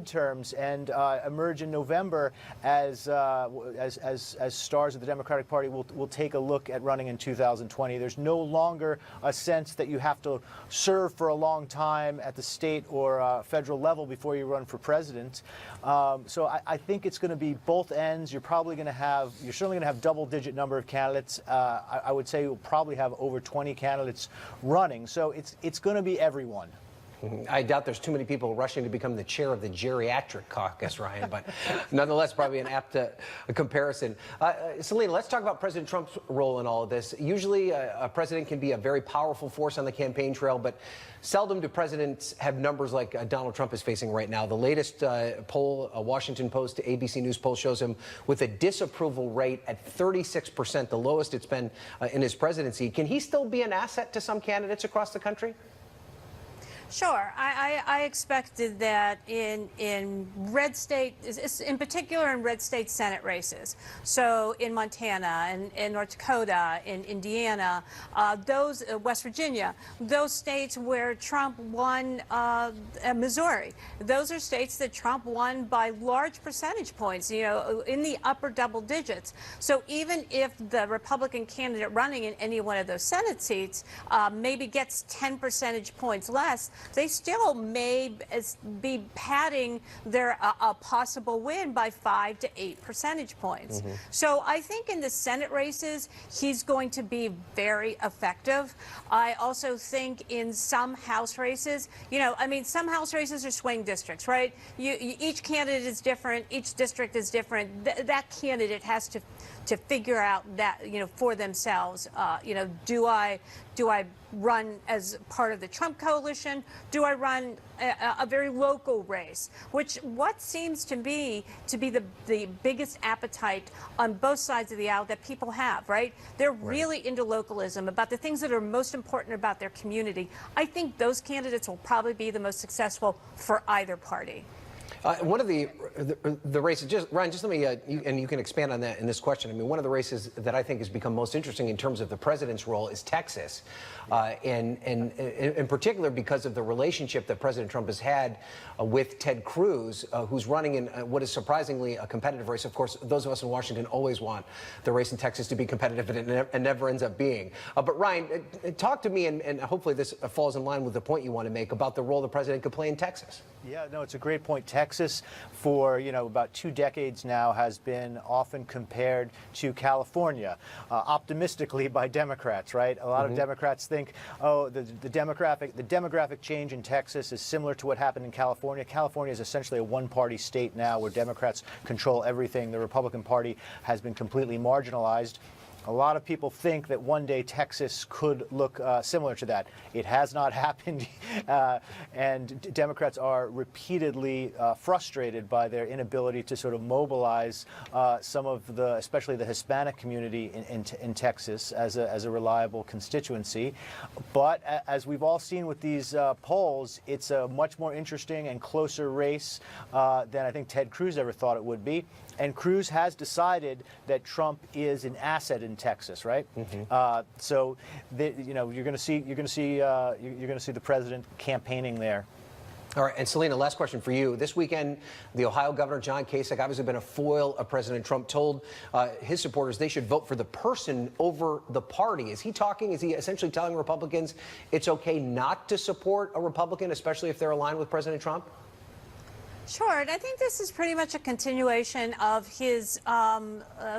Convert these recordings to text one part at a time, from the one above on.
midterms and emerge in November as stars of the Democratic Party, will take a look at running in 2020. There's no longer a sense that you have to serve for a long time at the state or federal level before you run for president. So I think it's going to be both ends. You're certainly going to have double-digit number of candidates. I would say you'll probably have over 20 candidates running. So it's going to be everyone. I doubt there's too many people rushing to become the chair of the geriatric caucus, Ryan, but nonetheless, probably an apt comparison. Selena, let's talk about President Trump's role in all of this. Usually, a president can be a very powerful force on the campaign trail, but seldom do presidents have numbers like Donald Trump is facing right now. The latest poll, a Washington Post to ABC News poll, shows him with a disapproval rate at 36%, the lowest it's been in his presidency. Can he still be an asset to some candidates across the country? Sure. I expected that in red state, in particular in red state Senate races, so in Montana and in North Dakota, in Indiana, West Virginia, those states where Trump won, Missouri, those are states that Trump won by large percentage points, in the upper double digits. So even if the Republican candidate running in any one of those Senate seats maybe gets 10 percentage points less, they still may be padding their a possible win by 5 to 8 percentage points. So I think in the Senate races, he's going to be very effective. I also think in some House races, some House races are swing districts, right? Each candidate is different. Each district is different. That candidate has to figure out that, for themselves, do I run as part of the Trump coalition? Do I run a very local race? What seems to be the biggest appetite on both sides of the aisle that people have, right? They're really into localism, about the things that are most important about their community. I think those candidates will probably be the most successful for either party. One of the races, Ryan, just let me, and you can expand on that in this question. I mean, one of the races that I think has become most interesting in terms of the president's role is Texas, and in particular because of the relationship that President Trump has had with Ted Cruz, who's running in what is surprisingly a competitive race. Of course, those of us in Washington always want the race in Texas to be competitive, and it never ends up being. But Ryan, talk to me, and hopefully this falls in line with the point you want to make about the role the president could play in Texas. Yeah, no, it's a great point. Texas, for about 2 decades now, has been often compared to California, optimistically by Democrats. Right? A lot of Democrats think, oh, the demographic change in Texas is similar to what happened in California. California is essentially a one-party state now, where Democrats control everything. The Republican Party has been completely marginalized. A lot of people think that one day Texas could look similar to that. It has not happened, and Democrats are repeatedly frustrated by their inability to sort of mobilize some of especially the Hispanic community in Texas as a reliable constituency. But as we've all seen with these polls, it's a much more interesting and closer race than I think Ted Cruz ever thought it would be. And Cruz has decided that Trump is an asset in Texas, right? So you're going to see the president campaigning there. All right, and Selena, last question for you. This weekend, the Ohio Governor John Kasich, obviously been a foil of President Trump, told his supporters they should vote for the person over the party. Is he essentially telling Republicans it's okay not to support a Republican, especially if they're aligned with President Trump? Sure, and I think this is pretty much a continuation of his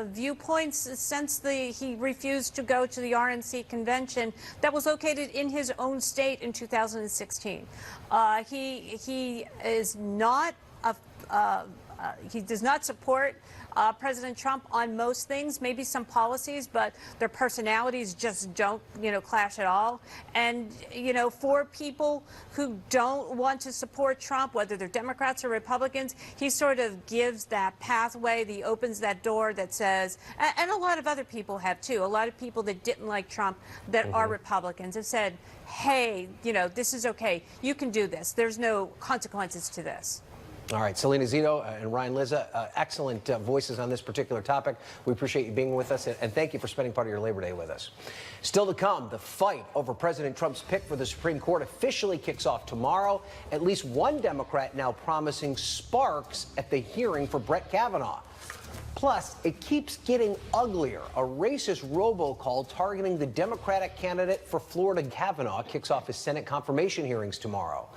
viewpoints since he refused to go to the RNC convention that was located in his own state in 2016. He is not he does not support President Trump on most things, maybe some policies, but their personalities just don't, clash at all. And, for people who don't want to support Trump, whether they're Democrats or Republicans, he sort of gives that pathway, he opens that door that says, and a lot of other people have too, a lot of people that didn't like Trump that are Republicans have said, hey, this is okay, you can do this, there's no consequences to this. All right, Selena Zito and Ryan Lizza, excellent voices on this particular topic. We appreciate you being with us, and thank you for spending part of your Labor Day with us. Still to come, the fight over President Trump's pick for the Supreme Court officially kicks off tomorrow. At least one Democrat now promising sparks at the hearing for Brett Kavanaugh. Plus, it keeps getting uglier. A racist robocall targeting the Democratic candidate for Florida, Kavanaugh, kicks off his Senate confirmation hearings tomorrow.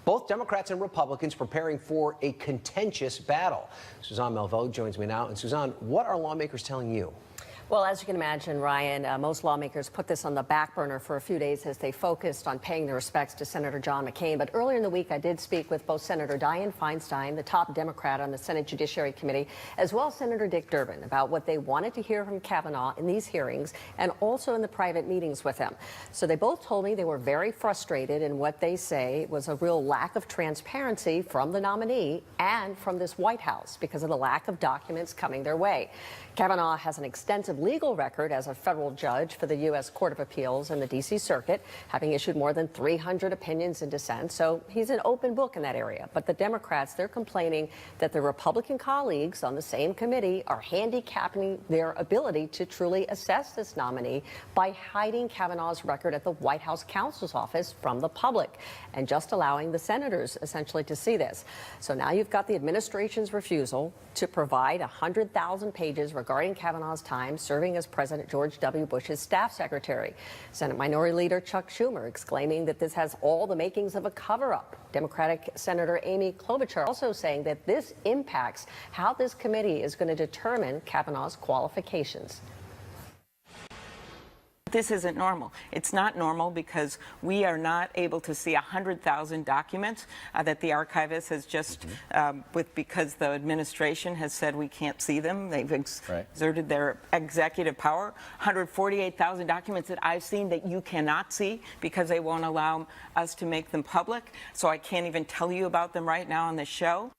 Both Democrats and Republicans preparing for a contentious battle. Suzanne Melvo joins me now. And Suzanne, what are lawmakers telling you? Well, as you can imagine, Ryan, most lawmakers put this on the back burner for a few days as they focused on paying their respects to Senator John McCain. But earlier in the week, I did speak with both Senator Dianne Feinstein, the top Democrat on the Senate Judiciary Committee, as well as Senator Dick Durbin about what they wanted to hear from Kavanaugh in these hearings and also in the private meetings with him. So they both told me they were very frustrated in what they say was a real lack of transparency from the nominee and from this White House because of the lack of documents coming their way. Kavanaugh has an extensive legal record as a federal judge for the U.S. Court of Appeals and the D.C. Circuit, having issued more than 300 opinions and dissents. So he's an open book in that area. But the Democrats, they're complaining that the Republican colleagues on the same committee are handicapping their ability to truly assess this nominee by hiding Kavanaugh's record at the White House counsel's office from the public and just allowing the senators essentially to see this. So now you've got the administration's refusal to provide 100,000 pages regarding Kavanaugh's time serving as President George W. Bush's staff secretary. Senate Minority Leader Chuck Schumer exclaiming that this has all the makings of a cover-up. Democratic Senator Amy Klobuchar also saying that this impacts how this committee is going to determine Kavanaugh's qualifications. This isn't normal. It's not normal because we are not able to see 100,000 documents that the archivist has just, because the administration has said we can't see them. They've exerted their executive power. 148,000 documents that I've seen that you cannot see because they won't allow us to make them public. So I can't even tell you about them right now on this show.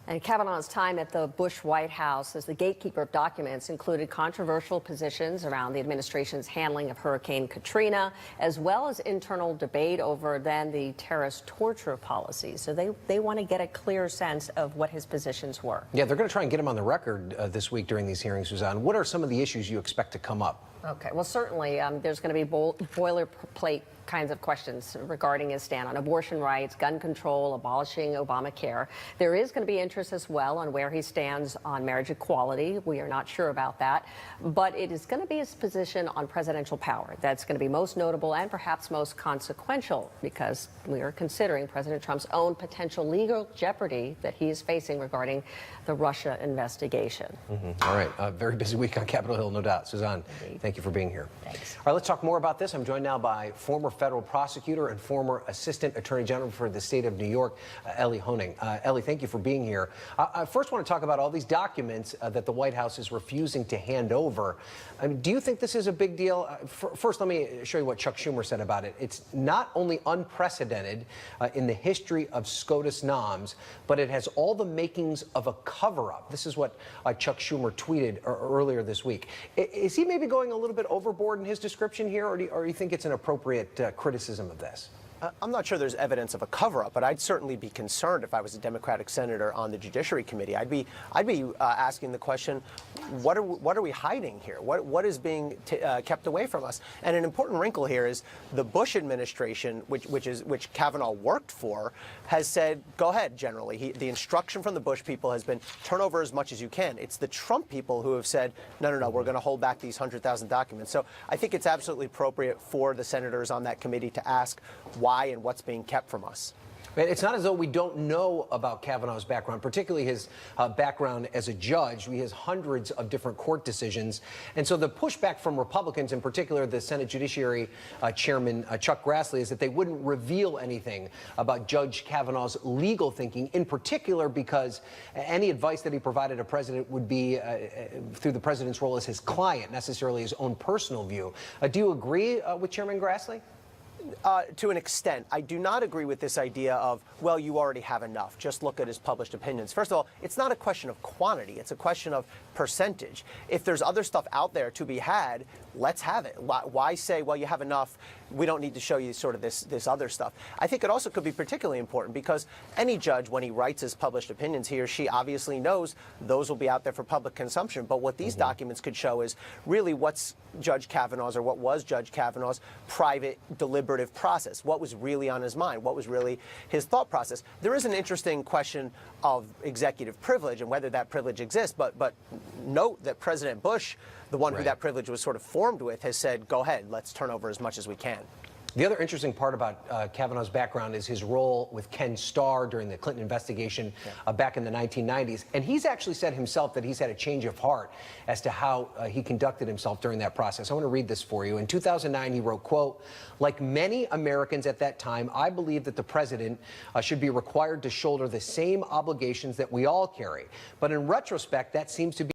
And Kavanaugh's time at the Bush White House as the gatekeeper of documents included controversial positions around the administration's handling of Hurricane Katrina, as well as internal debate over then the terrorist torture policy. So they want to get a clear sense of what his positions were. Yeah, they're going to try and get him on the record this week during these hearings, Suzanne. What are some of the issues you expect to come up? Okay, well, certainly there's going to be boilerplate kinds of questions regarding his stand on abortion rights, gun control, abolishing Obamacare. There is going to be interest as well on where he stands on marriage equality. We are not sure about that. But it is going to be his position on presidential power that's going to be most notable and perhaps most consequential because we are considering President Trump's own potential legal jeopardy that he is facing regarding the Russia investigation. All right. A very busy week on Capitol Hill, no doubt. Suzanne, thank you for being here. Thanks. All right, let's talk more about this. I'm joined now by former federal prosecutor and former assistant attorney general for the state of New York, Ellie Honig. Ellie, thank you for being here. I first want to talk about all these documents that the White House is refusing to hand over. I mean, do you think this is a big deal? First, let me show you what Chuck Schumer said about it. It's not only unprecedented in the history of SCOTUS noms, but it has all the makings of a cover-up. This is what Chuck Schumer tweeted earlier this week. Is he maybe going a little bit overboard in his description here, or do you think it's an appropriate criticism of this? I'm not sure there's evidence of a cover-up, but I'd certainly be concerned if I was a Democratic senator on the Judiciary Committee. I'd be asking the question, what are we hiding here? What is being kept away from us? And an important wrinkle here is the Bush administration, which Kavanaugh worked for, has said, go ahead. Generally, the instruction from the Bush people has been turn over as much as you can. It's the Trump people who have said, no, we're going to hold back these 100,000 documents. So I think it's absolutely appropriate for the senators on that committee to ask why and what's being kept from us. It's not as though we don't know about Kavanaugh's background, particularly his background as a judge. He has hundreds of different court decisions. And so the pushback from Republicans, in particular the Senate Judiciary Chairman Chuck Grassley, is that they wouldn't reveal anything about Judge Kavanaugh's legal thinking, in particular because any advice that he provided a president would be through the president's role as his client, necessarily his own personal view. Do you agree with Chairman Grassley? To an extent. I do not agree with this idea of, well, you already have enough. Just look at his published opinions. First of all, it's not a question of quantity. It's a question of percentage. If there's other stuff out there to be had, let's have it. Why say, well, you have enough? we don't need to show you sort of this other stuff. I think it also could be particularly important because any judge, when he writes his published opinions, he or she obviously knows those will be out there for public consumption. But what these documents could show is really what's Judge Kavanaugh's, or what was Judge Kavanaugh's, private deliberative process. What was really on his mind? What was really his thought process? There is an interesting question of executive privilege and whether that privilege exists. But note that President Bush, the one who that privilege was sort of formed with, has said, go ahead, let's turn over as much as we can. The other interesting part about Kavanaugh's background is his role with Ken Starr during the Clinton investigation back in the 1990s. And he's actually said himself that he's had a change of heart as to how he conducted himself during that process. I want to read this for you. In 2009, he wrote, quote, "Like many Americans at that time, I believe that the president should be required to shoulder the same obligations that we all carry. But in retrospect, that seems to be